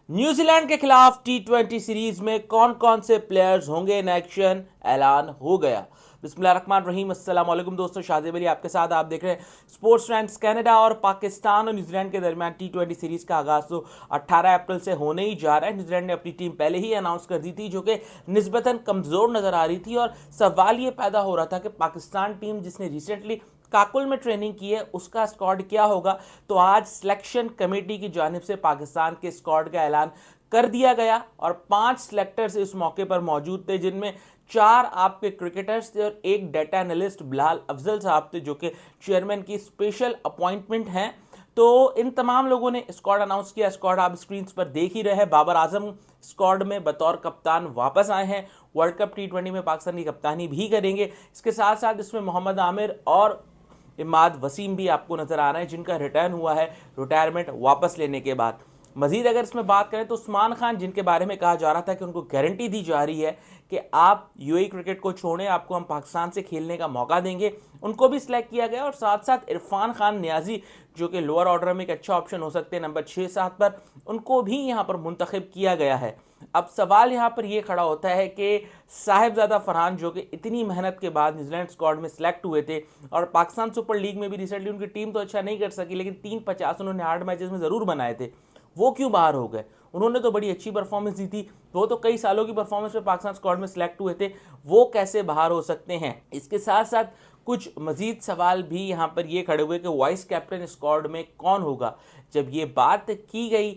New Zealand के खिलाफ टी20 series में कौन कौन से प्लेयर्स होंगे इन एक्शन, ऐलान हो गया। बिस्मिल्लाहिर्रहमानिर्रहीम, अस्सलाम वालेकुम दोस्तों, शादिब अली आपके साथ। आप देख रहे हैं स्पोर्ट्स ट्रेंड्स। कनाडा और पाकिस्तान और न्यूजीलैंड के दरमियान टी20 सीरीज का आगाज तो 18 अप्रैल से होने ही जा रहा है। न्यूजीलैंड ने अपनी टीम पहले ही अनाउंस कर दी थी, जो कि निस्बतन कमजोर नजर आ रही थी, और सवाल ये पैदा हो रहा था कि पाकिस्तान टीम जिसने रिसेंटली काकुल में ट्रेनिंग की है उसका स्क्वाड क्या होगा। तो आज सिलेक्शन कमेटी की जानिब से पाकिस्तान के स्क्वाड का ऐलान कर दिया गया और 5 सिलेक्टर्स इस मौके पर मौजूद थे, जिनमें 4 आपके क्रिकेटर्स थे और एक डाटा एनालिस्ट बिलाल अफजल साहब थे, जो कि चेयरमैन की स्पेशल अपॉइंटमेंट हैं। तो इन तमाम लोगों ने स्क्वाड अनाउंस किया। स्क्वाड आप स्क्रीन पर देख ही रहे हैं। बाबर आजम स्क्वाड में बतौर कप्तान वापस आए हैं। वर्ल्ड कप टी20 में पाकिस्तान की कप्तानी भी करेंगे। इसके साथ साथ इसमें मोहम्मद आमिर और इमाद वसीम भी आपको नजर आ रहे हैं, जिनका रिटर्न हुआ है रिटायरमेंट वापस लेने के बाद। मजीद अगर इसमें बात करें तो उस्मान खान, जिनके बारे में कहा जा रहा था कि उनको गारंटी दी जा रही है कि आप यूएई क्रिकेट को छोड़ें, आपको हम पाकिस्तान से खेलने का मौका देंगे, उनको भी सिलेक्ट किया गया। और साथ साथ इरफान खान न्याजी, जो कि लोअर ऑर्डर में एक अच्छा ऑप्शन हो सकते हैं नंबर 6-7 पर, उनको भी यहाँ पर मुंतखब किया गया है। अब सवाल यहाँ पर यह खड़ा होता है कि साहिबजादा फरहान, जो कि इतनी मेहनत के बाद न्यूजीलैंड स्क्वाड में सिलेक्ट हुए थे और पाकिस्तान सुपर लीग में भी रिसेंटली उनकी टीम तो अच्छा नहीं कर सकी, लेकिन 350 उन्होंने 8 मैचेस में जरूर बनाए थे, वो क्यों बाहर हो गए? उन्होंने तो बड़ी अच्छी परफॉर्मेंस दी थी, वो तो कई सालों की परफॉर्मेंस में पाकिस्तान स्क्वाड में सिलेक्ट हुए थे, वो कैसे बाहर हो सकते हैं? इसके साथ साथ कुछ मजीद सवाल भी यहाँ पर ये खड़े हुए कि वाइस कैप्टन स्क्वाड में कौन होगा। जब ये बात की गई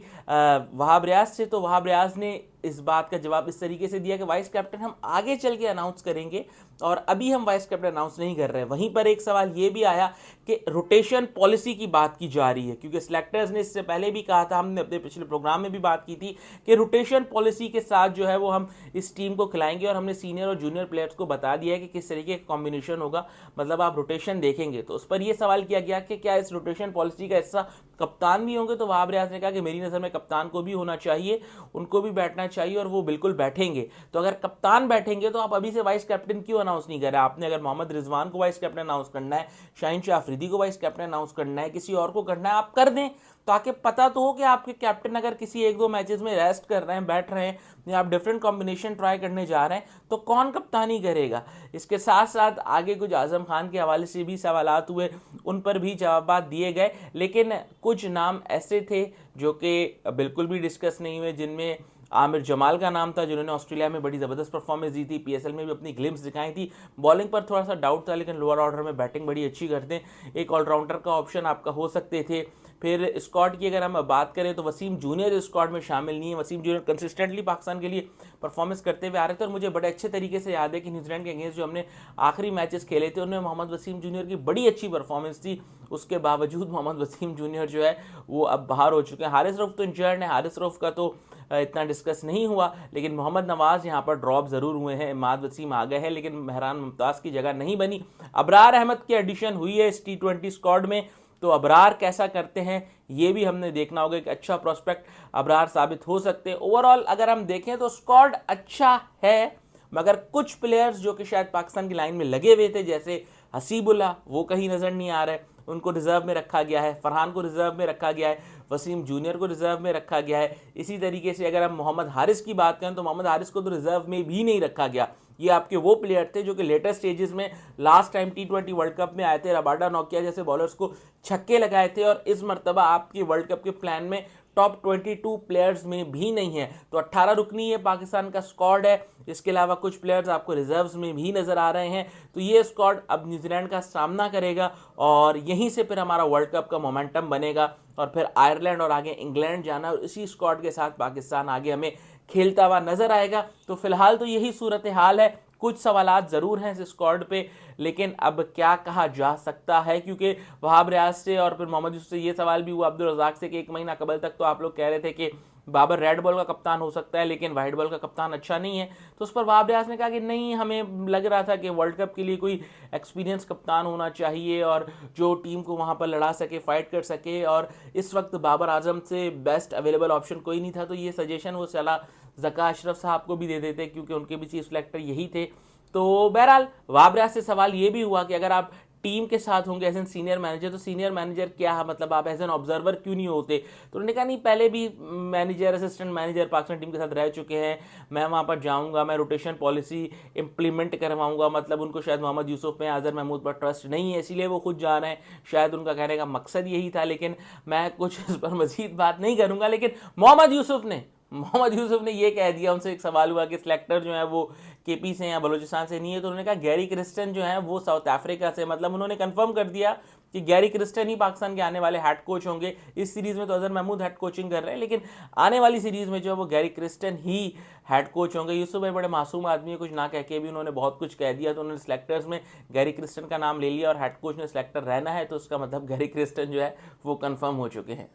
वहाब रियाज से, तो वहाब रियाज ने इस बात का जवाब इस तरीके से दिया कि वाइस कैप्टन हम आगे चल के अनाउंस करेंगे और अभी हम वाइस कैप्टन अनाउंस नहीं कर रहे हैं। वहीं पर एक सवाल ये भी आया कि रोटेशन पॉलिसी की बात की जा रही है, क्योंकि सिलेक्टर्स ने इससे पहले भी कहा था, हमने अपने पिछले प्रोग्राम में भी बात की थी कि रोटेशन पॉलिसी के साथ जो है वो हम इस टीम को खिलाएंगे, और हमने सीनियर और जूनियर प्लेयर्स को बता दिया है कि किस तरीके का कॉम्बिनेशन होगा, मतलब आप रोटेशन देखेंगे। तो उस पर यह सवाल किया गया कि क्या इस रोटेशन पॉलिसी का हिस्सा कप्तान भी होंगे? तो वहाब रियाज ने कहा कि मेरी नज़र में कप्तान को भी होना चाहिए, उनको भी बैठना चाहिए और वो बिल्कुल बैठेंगे। तो अगर कप्तान बैठेंगे तो आप अभी से वाइस कैप्टन क्यों अनाउंस नहीं कर रहे? आपने अगर मोहम्मद रिजवान को वाइस कैप्टन अनाउंस करना है, शाहीन शाह अफरीदी को वाइस कैप्टन अनाउंस करना है, किसी और को करना है, आप कर दें, ताकि पता तो हो कि आपके कैप्टन अगर किसी 1-2 मैचेस में रेस्ट कर रहे हैं, बैठ रहे हैं, या आप डिफरेंट कॉम्बिनेशन ट्राई करने जा रहे हैं, तो कौन कप्तानी करेगा। इसके साथ साथ आगे कुछ आजम खान के हवाले से भी सवालात हुए, उन पर भी जवाब दिए गए, लेकिन कुछ नाम ऐसे थे जो कि बिल्कुल भी डिस्कस नहीं हुए, जिनमें आमिर जमाल का नाम था, जिन्होंने ऑस्ट्रेलिया में बड़ी ज़बरदस्त परफॉर्मेंस दी थी, पीएसएल में भी अपनी ग्लिम्स दिखाई थी। बॉलिंग पर थोड़ा सा डाउट था, लेकिन लोअर ऑर्डर में बैटिंग बड़ी अच्छी करते हैं। एक ऑलराउंडर का ऑप्शन आपका हो सकते थे। फिर स्क्वाड की अगर हम बात करें तो वसीम जूनियर स्क्वाड में शामिल नहीं है। वसीम जूनियर कंसिस्टेंटली पाकिस्तान के लिए परफॉर्मेंस करते हुए आ रहे थे, और मुझे बड़े अच्छे तरीके से याद है कि न्यूजीलैंड के अगेंस्ट जो हमने आखिरी मैचेस खेले थे, उनमें मोहम्मद वसीम जूनियर की बड़ी अच्छी परफॉर्मेंस थी। उसके बावजूद मोहम्मद वसीम जूनियर जो है वो अब बाहर हो चुके हैं। हारिस रऊफ तो इंजर्ड है, हारिस रऊफ का तो इतना डिस्कस नहीं हुआ, लेकिन मोहम्मद नवाज यहाँ पर ड्रॉप ज़रूर हुए हैं। इमाद वसीम आ गए हैं, लेकिन मेहरान मुमताज़ की जगह नहीं बनी। अबरार अहमद की एडिशन हुई है इस टी20 स्क्वाड में, तो अबरार कैसा करते हैं ये भी हमने देखना होगा। एक अच्छा प्रोस्पेक्ट अबरार साबित हो सकते हैं। ओवरऑल अगर हम देखें तो स्क्वाड अच्छा है, मगर कुछ प्लेयर्स जो कि शायद पाकिस्तान की लाइन में लगे हुए थे, जैसे हसीबुल्ला, वो कहीं नज़र नहीं आ रहे, उनको रिजर्व में रखा गया है। फरहान को रिजर्व में रखा गया है, वसीम जूनियर को रिजर्व में रखा गया है। इसी तरीके से अगर हम मोहम्मद हारिस की बात करें तो मोहम्मद हारिस को तो रिजर्व में भी नहीं रखा गया। ये आपके वो प्लेयर थे जो कि लेटर स्टेजेस में लास्ट टाइम टी20 वर्ल्ड कप में आए थे, रबाडा नोकिया जैसे बॉलर्स को छक्के लगाए थे, और इस मरतबा आपके वर्ल्ड कप के प्लान में टॉप 22 प्लेयर्स में भी नहीं है। तो 18 रुकनी है पाकिस्तान का स्क्वाड है। इसके अलावा कुछ प्लेयर्स आपको रिजर्व्स में भी नजर आ रहे हैं। तो ये स्क्वाड अब न्यूजीलैंड का सामना करेगा, और यहीं से फिर हमारा वर्ल्ड कप का मोमेंटम बनेगा, और फिर आयरलैंड और आगे इंग्लैंड जाना, और इसी स्क्वाड के साथ पाकिस्तान आगे हमें खेलता हुआ नजर आएगा। तो फिलहाल तो यही सूरत हाल है। कुछ सवालात ज़रूर हैं इस स्क्वाड पे, लेकिन अब क्या कहा जा सकता है, क्योंकि वहाब रियाज से और फिर मोहम्मद यूसुफ से ये सवाल भी हुआ अब्दुल रज़ाक से कि 1 महीना कबल तक तो आप लोग कह रहे थे कि बाबर रेड बॉल का कप्तान हो सकता है, लेकिन वाइट बॉल का कप्तान अच्छा नहीं है। तो उस पर वहाब रियाज ने कहा कि नहीं, हमें लग रहा था कि वर्ल्ड कप के लिए कोई एक्सपीरियंस कप्तान होना चाहिए, और जो टीम को वहाँ पर लड़ा सके, फाइट कर सके, और इस वक्त बाबर आजम से बेस्ट अवेलेबल ऑप्शन कोई नहीं था। तो ये सजेशन वो सलाह ज़का अशरफ साहब को भी दे देते, क्योंकि उनके भी चीफ सेलेक्टर यही थे। तो बहरहाल वहाब रियाज से सवाल ये भी हुआ कि अगर आप टीम के साथ होंगे एज एन सीनियर मैनेजर, तो सीनियर मैनेजर क्या, मतलब आप एज एन ऑब्जर्वर क्यों नहीं होते? तो उन्होंने कहा नहीं, पहले भी manager, assistant manager Pakistan team के साथ रह चुके हैं, मैं वहाँ पर जाऊँगा, मैं रोटेशन पॉलिसी इंप्लीमेंट करवाऊँगा। मतलब उनको शायद मोहम्मद यूसुफ में अजहर महमूद पर ट्रस्ट नहीं है, इसीलिए वो खुद जा रहे हैं, शायद उनका कहने का मकसद यही था। लेकिन मैं कुछ इस पर मजीद बात नहीं करूँगा। लेकिन मोहम्मद यूसुफ ने ये कह दिया, उनसे एक सवाल हुआ कि सिलेक्टर जो है वो केपी से या बलूचिस्तान से नहीं है, तो उन्होंने कहा गैरी क्रिस्टन जो है वो साउथ अफ्रीका से। मतलब उन्होंने कंफर्म कर दिया कि गैरी क्रिस्टन ही पाकिस्तान के आने वाले हेड कोच होंगे। इस सीरीज में तो अजहर महमूद हेड कोचिंग कर रहे हैं, लेकिन आने वाली सीरीज में जो है वो गैरी क्रिस्टन ही हेड कोच होंगे। यूसुफ भाई बड़े मासूम आदमी है, कुछ ना कह के भी उन्होंने बहुत कुछ कह दिया। तो उन्होंने सिलेक्टर्स में गैरी क्रिस्टन का नाम ले लिया और हेड कोच ने सिलेक्टर रहना है, तो उसका मतलब गैरी क्रिस्टन जो है वो कंफर्म हो चुके हैं।